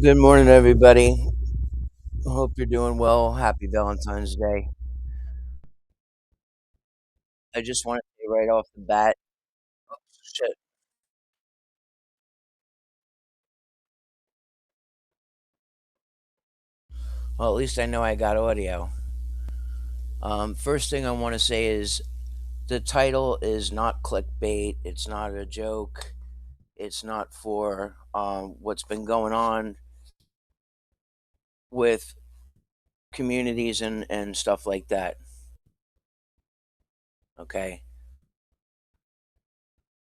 Good morning, everybody. Hope you're doing well. Happy Valentine's Day. I just want to say right off the bat, shit. Well, at least I know I got audio. First thing I want to say is the title is not clickbait. It's not a joke. It's not for what's been going on with communities and stuff like that. Okay,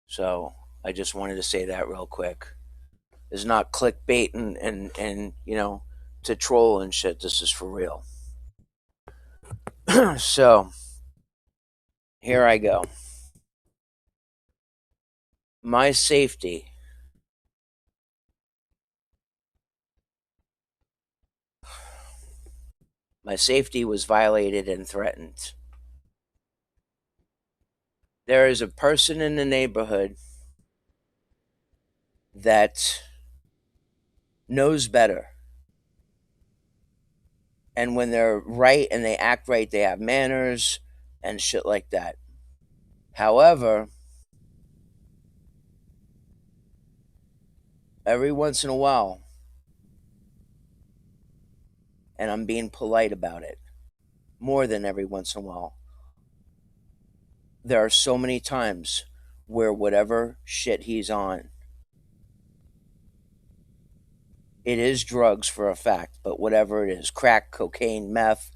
so I just wanted to say that real quick. It's not clickbait and to troll and shit. This is for real. So here I go. My safety. My safety was violated and threatened. There is a person in the neighborhood that knows better. And when they're right and they act right, they have manners and shit like that. However, every once in a while, and I'm being polite about it, more than every once in a while, there are so many times where whatever shit he's on, it is drugs for a fact, but whatever it is, crack, cocaine, meth,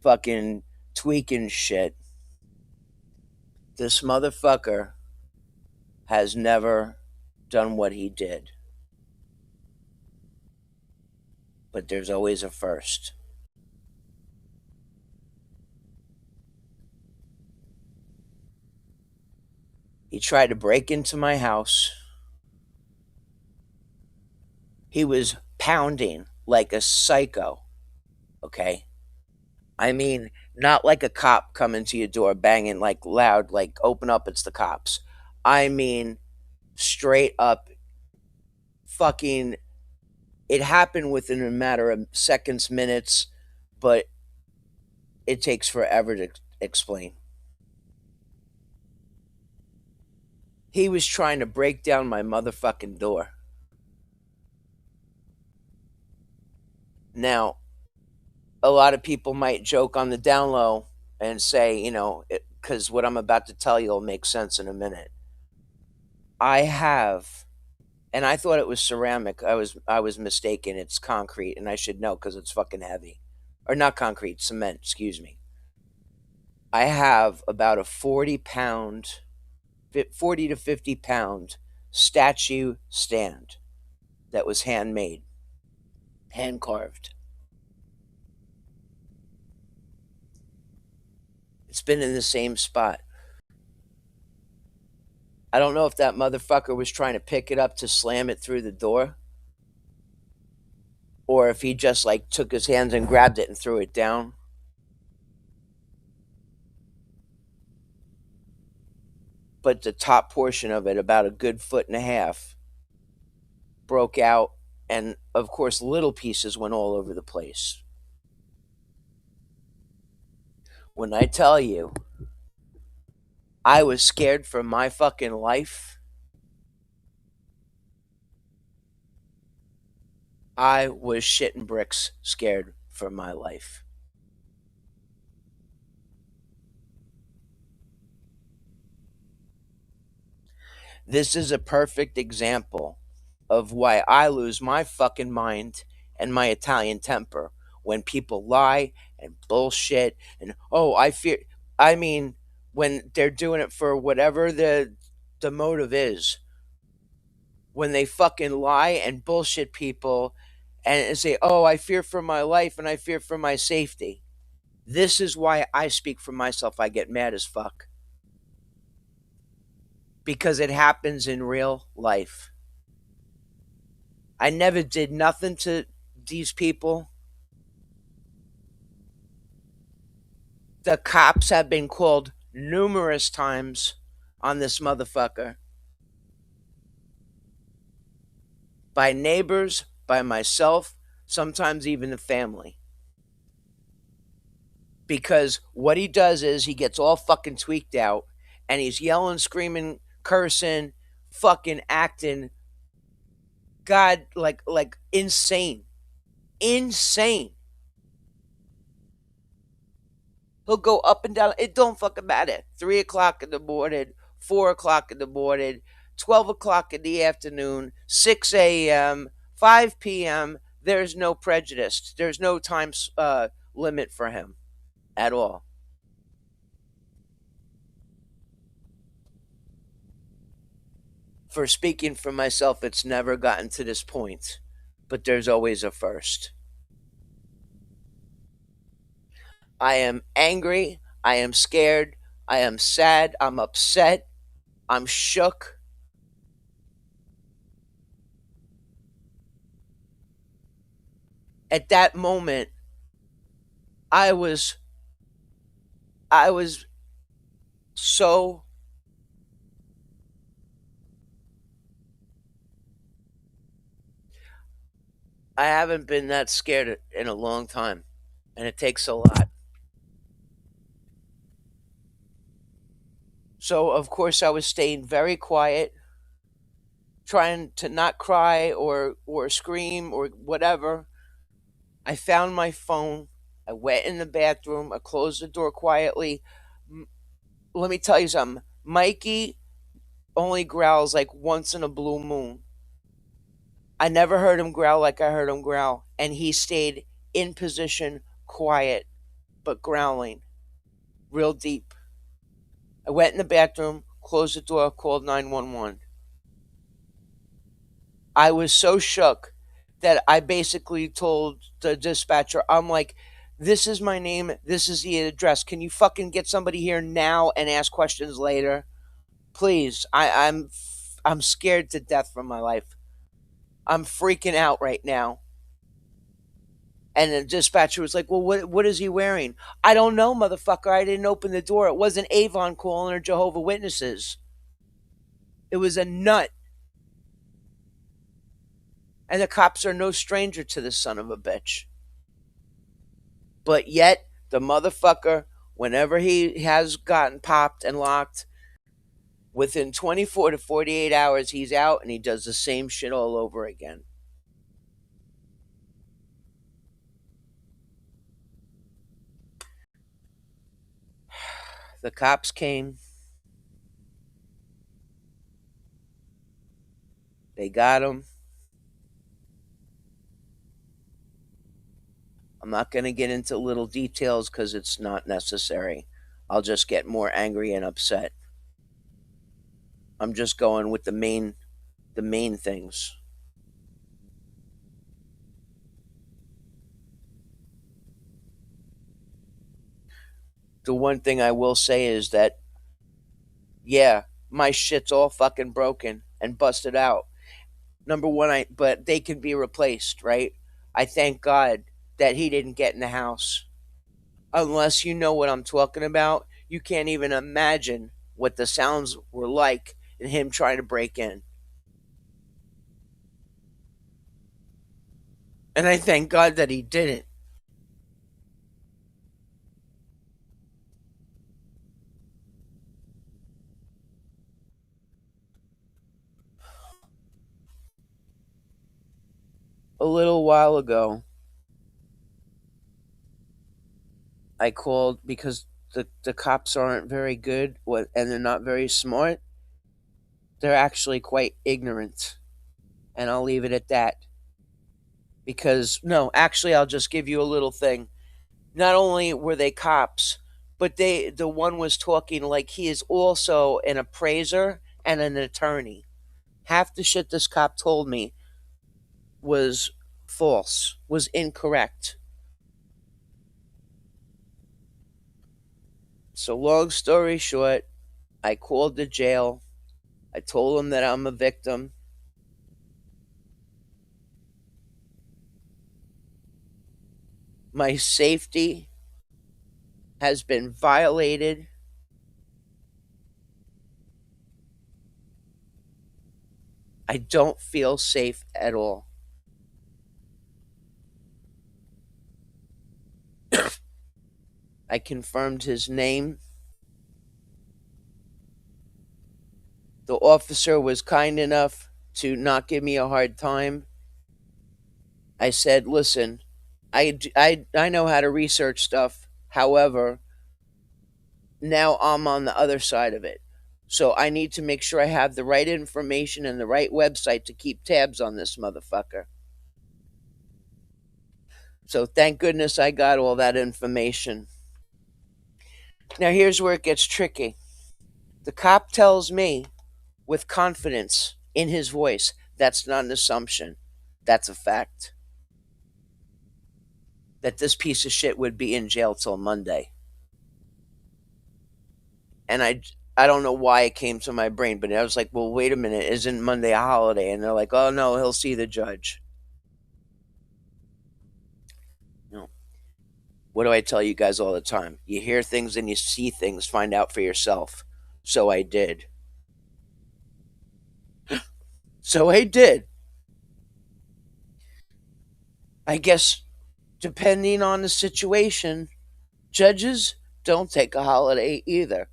fucking tweaking shit, this motherfucker has never done what he did. But there's always a first. He tried to break into my house. He was pounding like a psycho, okay? I mean, not like a cop coming to your door banging like loud, like open up, it's the cops. I mean, straight up fucking, it happened within a matter of seconds, minutes, but it takes forever to explain. He was trying to break down my motherfucking door. Now, a lot of people might joke on the down low and say, because what I'm about to tell you will make sense in a minute. I have, and I thought it was ceramic. I was mistaken. It's concrete, and I should know because it's fucking heavy, or not concrete, cement. Excuse me. I have about a 40 pound, 40 to 50 pound statue stand that was handmade, hand carved. It's been in the same spot. I don't know if that motherfucker was trying to pick it up to slam it through the door or if he just like took his hands and grabbed it and threw it down. But the top portion of it, about a good foot and a half, broke out. And of course, little pieces went all over the place. When I tell you, I was scared for my fucking life, I was shitting bricks scared for my life. This is a perfect example of why I lose my fucking mind and my Italian temper when people lie and bullshit and I fear. I mean, when they're doing it for whatever the motive is, when they fucking lie and bullshit people and say, "Oh, I fear for my life and I fear for my safety." This is why I speak for myself. I get mad as fuck because it happens in real life. I never did nothing to these people. The cops have been called numerous times on this motherfucker by neighbors, by myself, sometimes even the family. Because what he does is he gets all fucking tweaked out and he's yelling, screaming, cursing, fucking acting God like insane. Insane. He'll go up and down. It don't fucking matter. 3 o'clock in the morning, 4 o'clock in the morning, 12 o'clock in the afternoon, 6 a.m., 5 p.m. There's no prejudice. There's no time limit for him at all. For speaking for myself, it's never gotten to this point, but there's always a first. I am angry. I am scared. I am sad. I'm upset. I'm shook. At that moment, I was I was so I haven't been that scared in a long time, and it takes a lot. So of course I was staying very quiet, trying to not cry or scream or whatever. I found my phone. I went in the bathroom. I closed the door quietly. Let me tell you something. Mikey only growls like once in a blue moon. I never heard him growl like I heard him growl, and he stayed in position, quiet, but growling, real deep. I went in the bathroom, closed the door, called 911. I was so shook that I basically told the dispatcher, I'm like, this is my name, this is the address. Can you fucking get somebody here now and ask questions later? Please. I'm scared to death for my life. I'm freaking out right now. And the dispatcher was like, well, what is he wearing? I don't know, motherfucker. I didn't open the door. It wasn't Avon calling or Jehovah Witnesses. It was a nut. And the cops are no stranger to this son of a bitch. But yet, the motherfucker, whenever he has gotten popped and locked, within 24 to 48 hours, he's out and he does the same shit all over again. The cops came. They got him. I'm not going to get into little details because it's not necessary. I'll just get more angry and upset. I'm just going with the main things. The one thing I will say is that yeah, my shit's all fucking broken and busted out. Number one, but they can be replaced, right? I thank God that he didn't get in the house. Unless you know what I'm talking about, you can't even imagine what the sounds were like in him trying to break in. And I thank God that he didn't. A little while ago, I called because the cops aren't very good and they're not very smart. They're actually quite ignorant. And I'll leave it at that. Because, no, actually, I'll just give you a little thing. Not only were they cops, but the one was talking like he is also an appraiser and an attorney. Half the shit this cop told me was false, was incorrect. So long story short, I called the jail. I told them that I'm a victim. My safety has been violated. I don't feel safe at all. I confirmed his name. The officer was kind enough to not give me a hard time. I said, listen, I know how to research stuff. However, now I'm on the other side of it. So I need to make sure I have the right information and the right website to keep tabs on this motherfucker. So thank goodness I got all that information. Now here's where it gets tricky. The cop tells me with confidence in his voice that's not an assumption. That's a fact. That this piece of shit would be in jail till Monday. And I don't know why it came to my brain, but I was like, well, wait a minute, isn't Monday a holiday? And they're like, oh no, he'll see the judge. No. What do I tell you guys all the time? You hear things and you see things, find out for yourself. So I did. So I did. I guess depending on the situation, judges don't take a holiday either.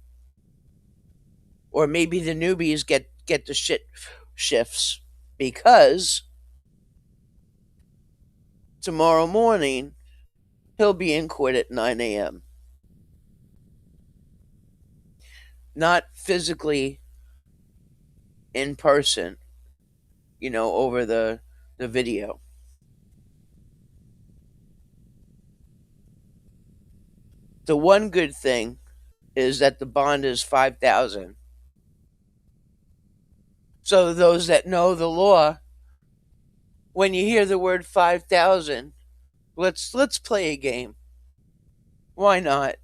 Or maybe the newbies get the shit shifts because tomorrow morning he'll be in court at 9 a.m. Not physically in person, over the video. The one good thing is that the bond is 5,000. So those that know the law, when you hear the word 5,000, let's play a game. Why not?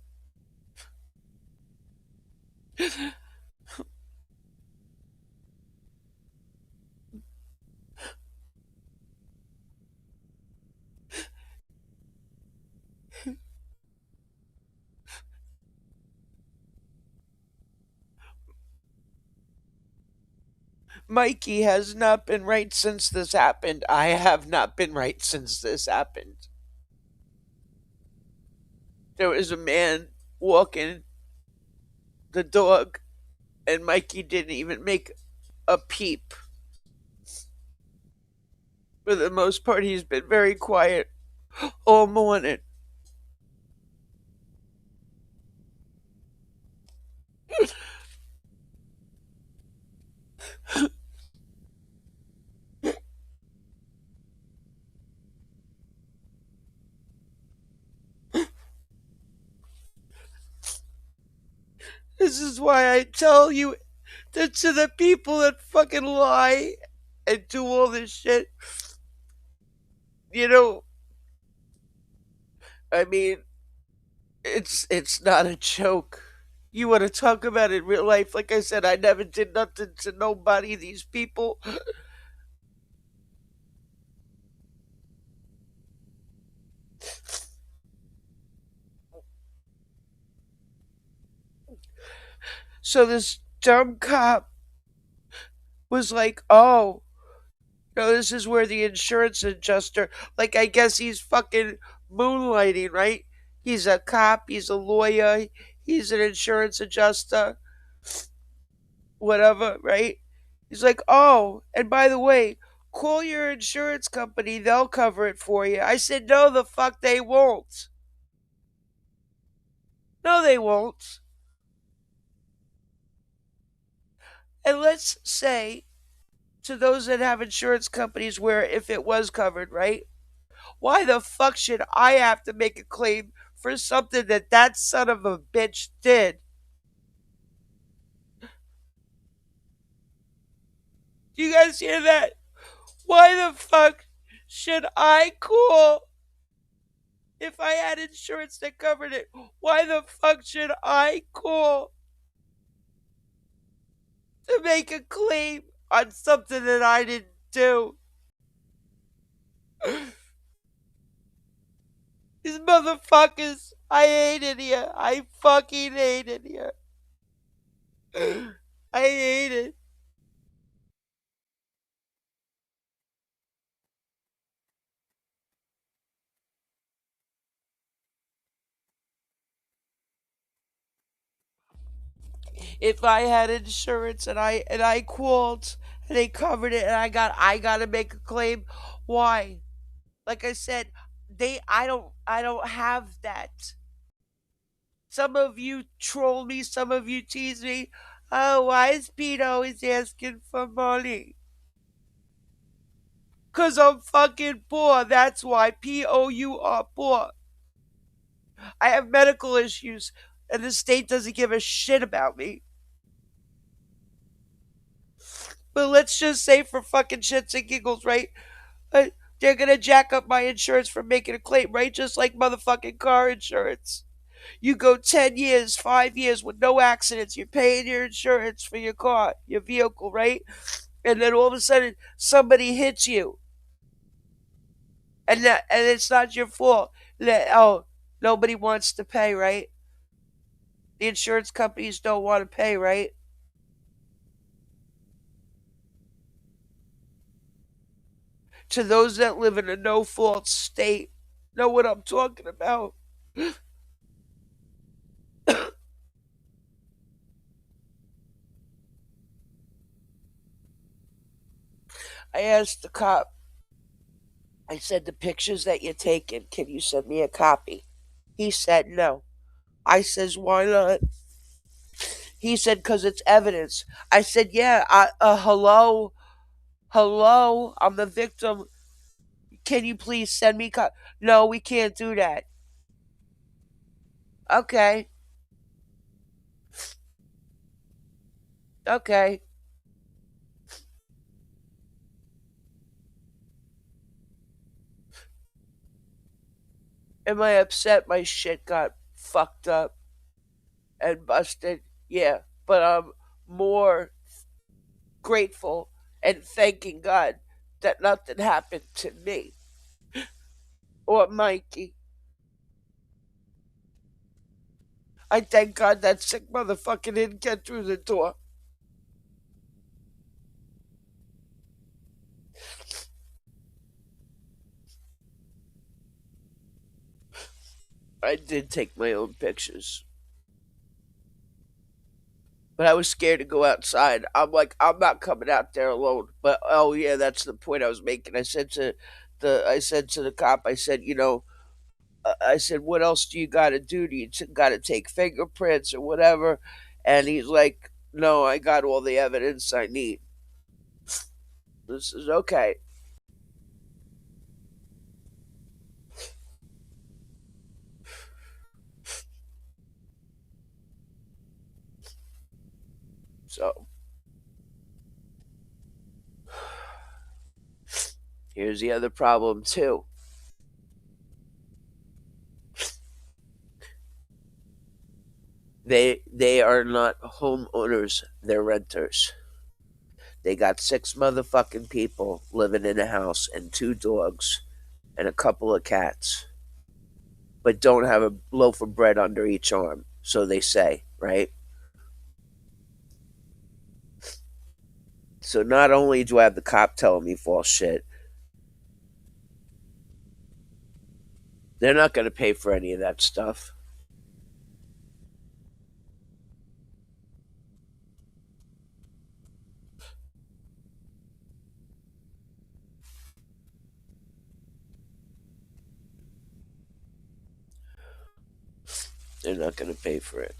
Mikey has not been right since this happened. I have not been right since this happened. There was a man walking the dog, and Mikey didn't even make a peep. For the most part, he's been very quiet all morning. This is why I tell you that to the people that fucking lie and do all this shit, you know, I mean, it's not a joke. You want to talk about it in real life? Like I said, I never did nothing to nobody. These people. So this dumb cop was like, "Oh, no, this is where the insurance adjuster, like, I guess he's fucking moonlighting, right? He's a cop, he's a lawyer, he's an insurance adjuster, whatever, right? He's like, oh, and by the way, call your insurance company, they'll cover it for you. I said, no, the fuck they won't. No, they won't. And let's say to those that have insurance companies where if it was covered, right? Why the fuck should I have to make a claim for something that son of a bitch did? Do you guys hear that? Why the fuck should I call if I had insurance that covered it? Why the fuck should I call to make a claim on something that I didn't do? These motherfuckers, I hate it here. I fucking hate it here. I hate it. If I had insurance and I called and they covered it and I gotta make a claim, why? Like I said, I don't have that. Some of you troll me, some of you tease me. Oh, why is Pete always asking for money? Cause I'm fucking poor. That's why. POUR, poor. I have medical issues, and the state doesn't give a shit about me. But let's just say, for fucking shits and giggles, right? Uh, they're gonna jack up my insurance for making a claim, right? Just like motherfucking car insurance. You go 10 years, 5 years with no accidents. You're paying your insurance for your car, your vehicle, right? And then all of a sudden, somebody hits you. And it's not your fault. Oh, nobody wants to pay, right? The insurance companies don't want to pay, right? To those that live in a no fault state, know what I'm talking about. I asked the cop, I said, the pictures that you're taking, can you send me a copy? He said no. I says, why not? He said, because it's evidence. I said, yeah, hello, hello, I'm the victim. Can you please send me No, we can't do that. Okay, okay. Am I upset my shit got fucked up and busted? Yeah, but I'm more grateful and thanking God that nothing happened to me or Mikey. I thank God that sick motherfucker didn't get through the door. I did take my own pictures, but I was scared to go outside. I'm like, I'm not coming out there alone. But oh yeah, that's the point I was making. I said to the cop, I said, I said, what else do you got to do? Do you got to take fingerprints or whatever? And he's like, no, I got all the evidence I need. This is okay. So here's the other problem too. They are not homeowners, they're renters. They got six motherfucking people living in a house and two dogs and a couple of cats, but don't have a loaf of bread under each arm, so they say, right? So not only do I have the cop telling me false shit, they're not going to pay for any of that stuff. They're not going to pay for it.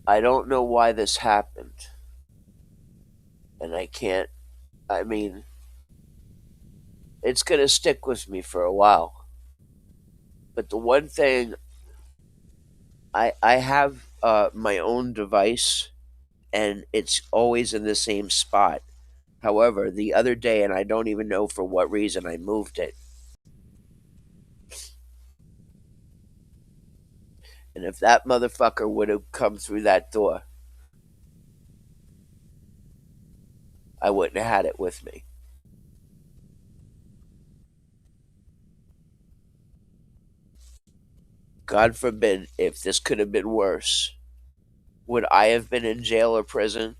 I don't know why this happened. And I can't, I mean, it's going to stick with me for a while. But the one thing, I have my own device and it's always in the same spot. However, the other day, and I don't even know for what reason, I moved it. And if that motherfucker would have come through that door, I wouldn't have had it with me. God forbid if this could have been worse. Would I have been in jail or prison?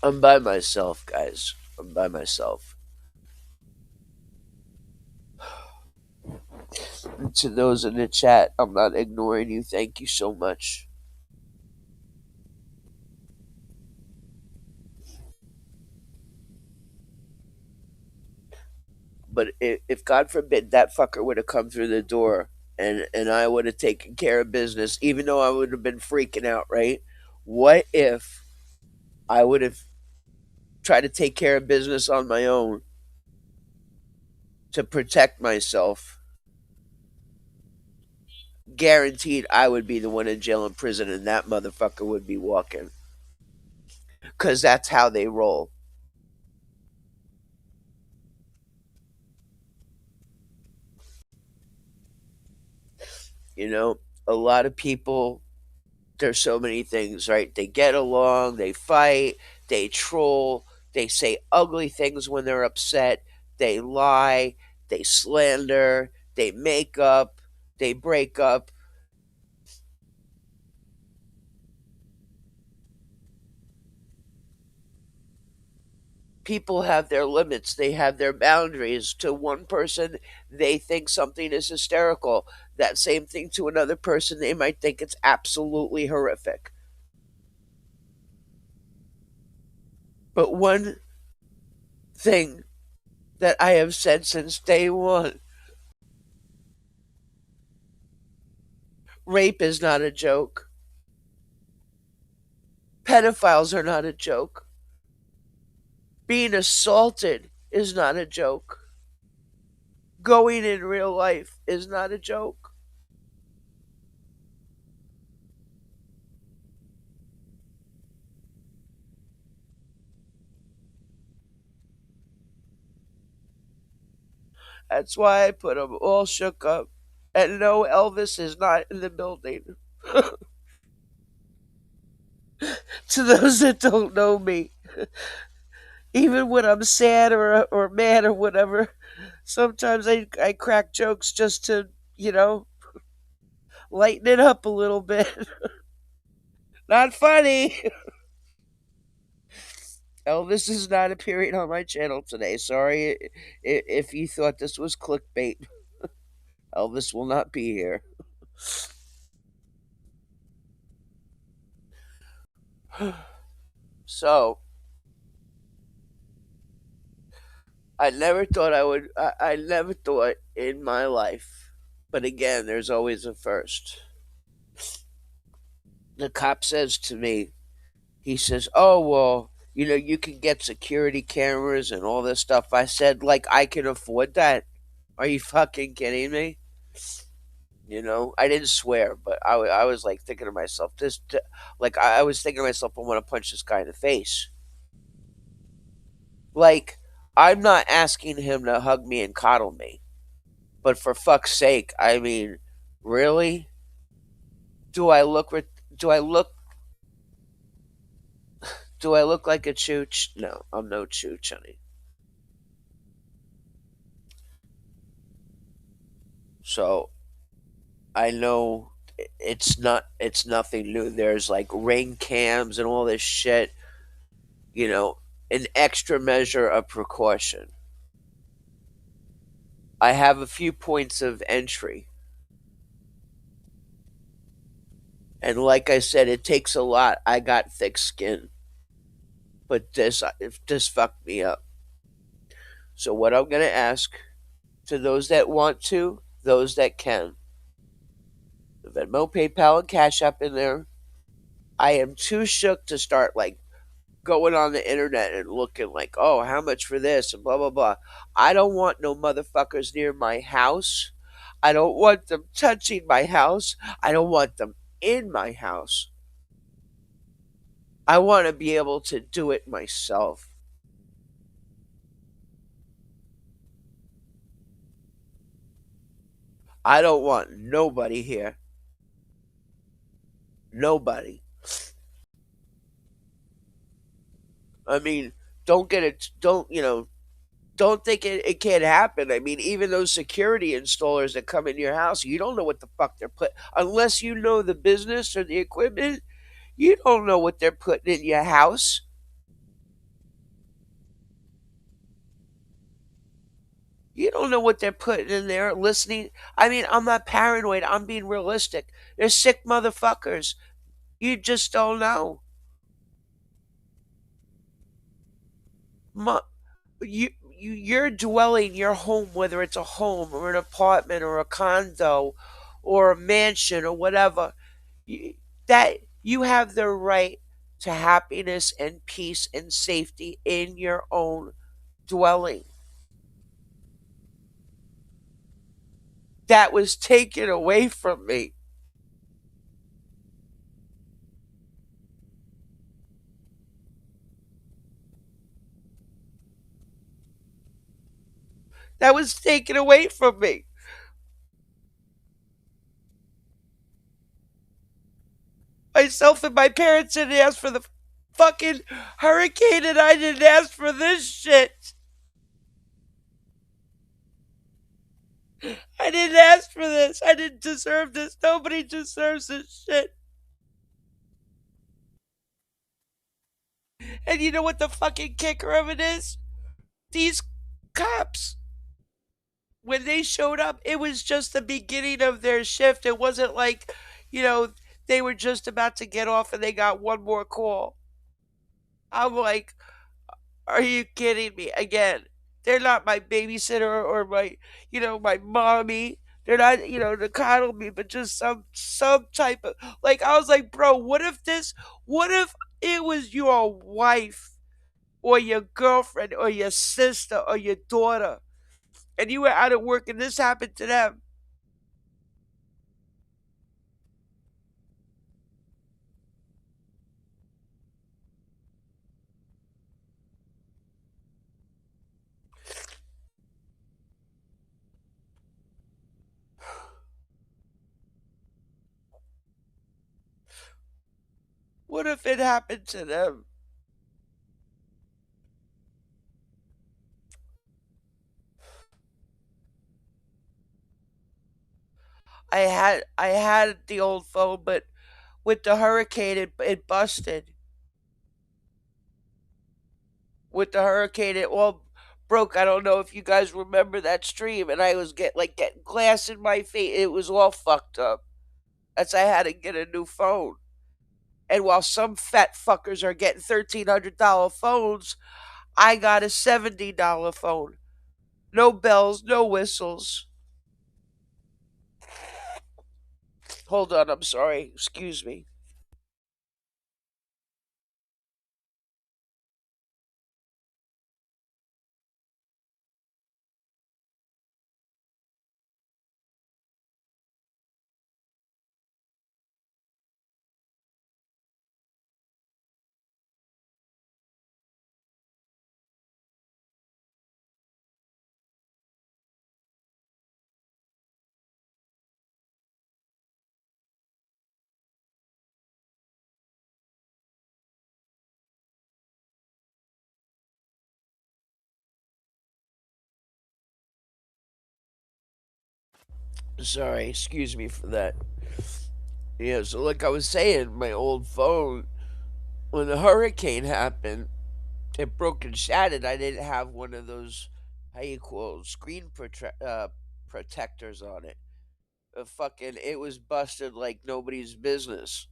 I'm by myself, guys. I'm by myself. And to those in the chat, I'm not ignoring you. Thank you so much. But if God forbid that fucker would have come through the door and I would have taken care of business, even though I would have been freaking out, right? What if I would have tried to take care of business on my own to protect myself? Guaranteed I would be the one in jail and prison and that motherfucker would be walking. Because that's how they roll. You know, a lot of people, there's so many things, right? They get along, they fight, they troll, they say ugly things when they're upset, they lie, they slander, they make up, they break up. People have their limits, they have their boundaries. To one person, they think something is hysterical. That same thing to another person, they might think it's absolutely horrific. But one thing that I have said since day one: rape is not a joke. Pedophiles are not a joke. Being assaulted is not a joke. Going in real life is not a joke. That's why I put them all shook up. And no, Elvis is not in the building. To those that don't know me, even when I'm sad or mad or whatever, sometimes I crack jokes just to, you know, lighten it up a little bit. Not funny. Elvis is not appearing on my channel today. Sorry if you thought this was clickbait. Elvis will not be here. So, I never thought I would. I never thought in my life. But again, there's always a first. The cop says to me, he says, "Oh, well, you know, you can get security cameras and all this stuff." I said, like, I can afford that. Are you fucking kidding me? You know, I didn't swear, but I was like thinking to myself, like, I was thinking to myself, I want to punch this guy in the face. Like, I'm not asking him to hug me and coddle me, but for fuck's sake, I mean, really? Do I look? Do I look? Do I look like a chooch? No, I'm no chooch, honey. So I know it's nothing new. There's like ring cams and all this shit, you know, an extra measure of precaution. I have a few points of entry. And like I said, it takes a lot. I got thick skin. But this fucked me up. So what I'm going to ask to those that want to, those that can, the Venmo, PayPal, and Cash App in there. I am too shook to start like going on the internet and looking like, oh, how much for this and blah blah blah. I don't want no motherfuckers near my house. I don't want them touching my house. I don't want them in my house. I want to be able to do it myself. I don't want nobody here. Nobody. I mean, don't get it. Don't, you know, don't think it can't happen. I mean, even those security installers that come in your house, you don't know what the fuck they're put unless you know the business or the equipment. You don't know what they're putting in your house. You don't know what they're putting in there, listening. I mean, I'm not paranoid. I'm being realistic. They're sick motherfuckers. You just don't know. Mu- you're dwelling your home, whether it's a home or an apartment or a condo or a mansion or whatever, you, that you have the right to happiness and peace and safety in your own dwelling. That was taken away from me. That was taken away from me. Myself and my parents didn't ask for the fucking hurricane, and I didn't ask for this shit. I didn't ask for this. I didn't deserve this. Nobody deserves this shit. And you know what the fucking kicker of it is? These cops, when they showed up, it was just the beginning of their shift. It wasn't like, you know, they were just about to get off and they got one more call. I'm like, are you kidding me? Again, they're not my babysitter or my, my mommy. They're not, to coddle me, but just some type of, like, I was like, bro, what if it was your wife or your girlfriend or your sister or your daughter and you were out at work and this happened to them? What if it happened to them? I had the old phone, but with the hurricane it busted. With the hurricane it all broke. I don't know if you guys remember that stream, and I was getting glass in my face. It was all fucked up. That's I had to get a new phone. And while some fat fuckers are getting $1,300 phones, I got a $70 phone. No bells, no whistles. Hold on, I'm sorry. Excuse me. Sorry, excuse me for that. Yeah, so like I was saying, my old phone, when the hurricane happened, it broke and shattered. I didn't have one of those, how you call it, protectors on it. It was busted like nobody's business.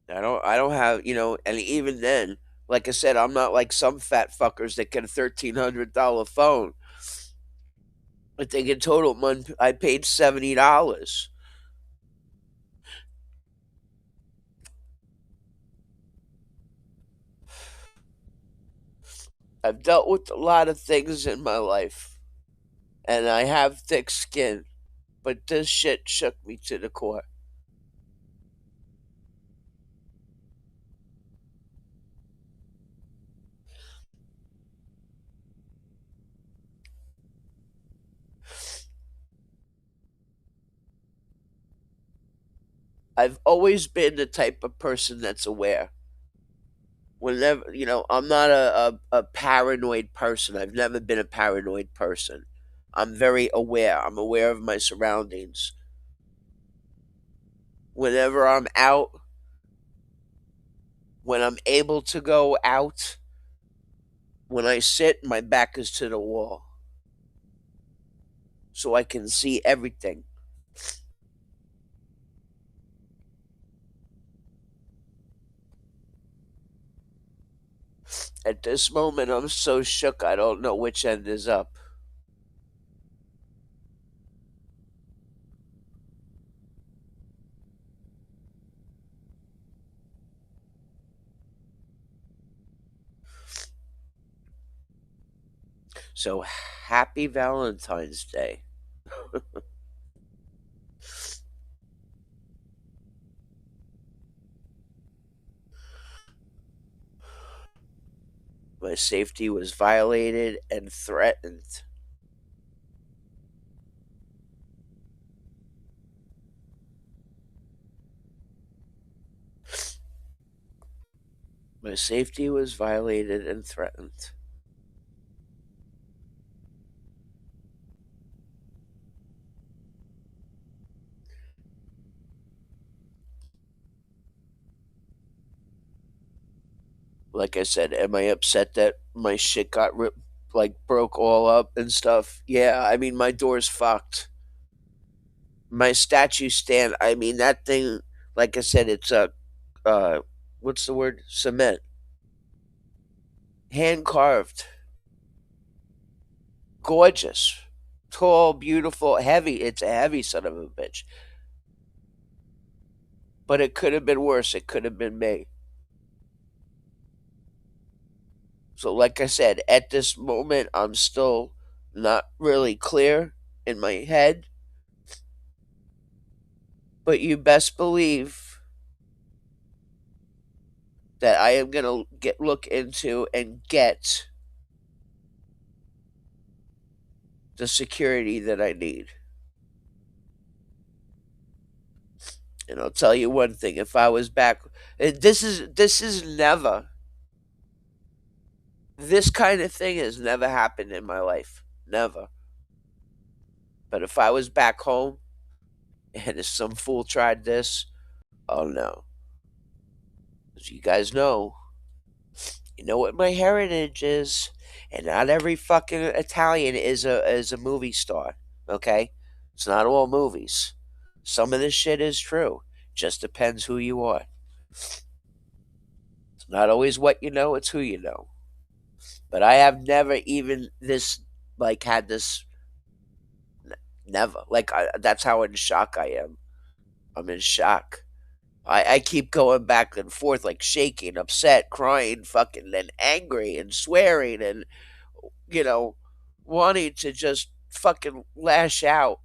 I don't have, and even then, like I said, I'm not like some fat fuckers that get a $1,300 phone. I think in total, I paid $70. I've dealt with a lot of things in my life, and I have thick skin, but this shit shook me to the core. I've always been the type of person that's aware. Whenever, I'm not a paranoid person. I've never been a paranoid person. I'm very aware. I'm aware of my surroundings. Whenever I'm out, when I'm able to go out, When I sit, my back is to the wall, so I can see everything. At this moment, I'm so shook I don't know which end is up. So happy Valentine's Day. My safety was violated and threatened. My safety was violated and threatened. Like I said, am I upset that my shit got ripped, like broke all up and stuff? Yeah, I mean, my door's fucked. My statue stand, I mean, that thing, like I said, it's a, what's the word? Cement. Hand carved. Gorgeous. Tall, beautiful, heavy. It's a heavy son of a bitch. But it could have been worse. It could have been me. So, like I said, at this moment, I'm still not really clear in my head. But you best believe that I am gonna look into and get the security that I need. And I'll tell you one thing: if I was back, this is never this kind of thing has never happened in my life, never. But if I was back home and if some fool tried this, oh no, as you guys know, you know what my heritage is, and not every fucking Italian is a movie star. Okay, it's not all movies. Some of this shit is true. Just depends who you are. It's not always what you know; it's who you know. But I have never even this like had this never that's how in shock I am. I'm in shock. I keep going back and forth, like shaking, upset, crying, fucking, and angry and swearing and, you know, wanting to just fucking lash out.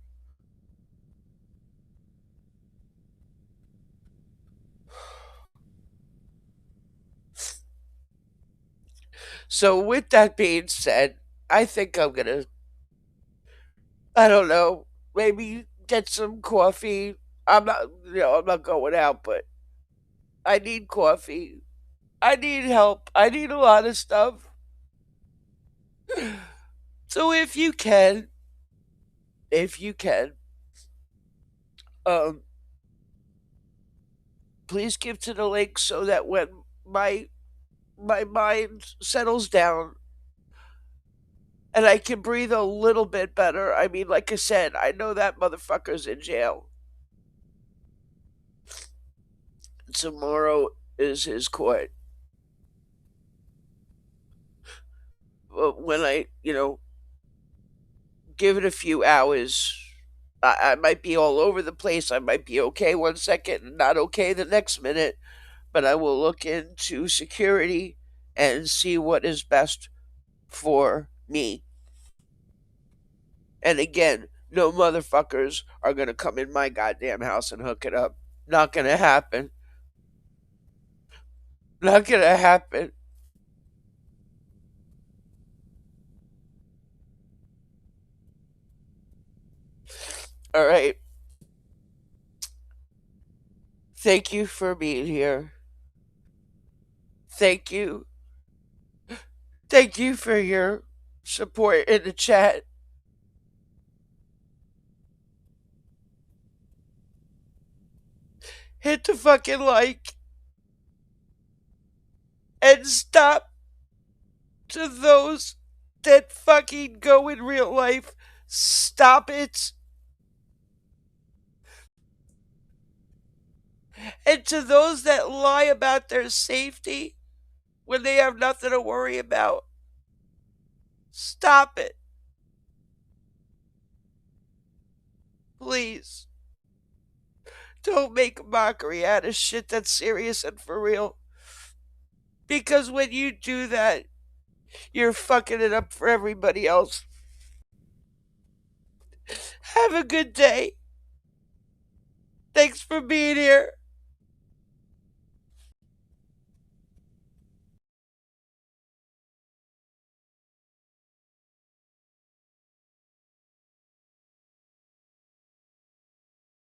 So, with that being said, I think I'm gonna, I don't know, maybe get some coffee. I'm not going out, but I need coffee. I need help. I need a lot of stuff. So, if you can, um, please give to the link so that when my my mind settles down and I can breathe a little bit better. I mean, like I said, I know that motherfucker's in jail. Tomorrow is his court. But when I give it a few hours, I might be all over the place. I might be okay one second and not okay the next minute. But I will look into security and see what is best for me. And again, no motherfuckers are gonna come in my goddamn house and hook it up. Not gonna happen. Not gonna happen. Alright. Thank you for being here. Thank you. Thank you for your support in the chat. Hit the fucking like and stop To those that fucking go in real life, stop it. And to those that lie about their safety when they have nothing to worry about, stop it. Please. Don't make a mockery out of shit that's serious and for real. Because when you do that, you're fucking it up for everybody else. Have a good day. Thanks for being here.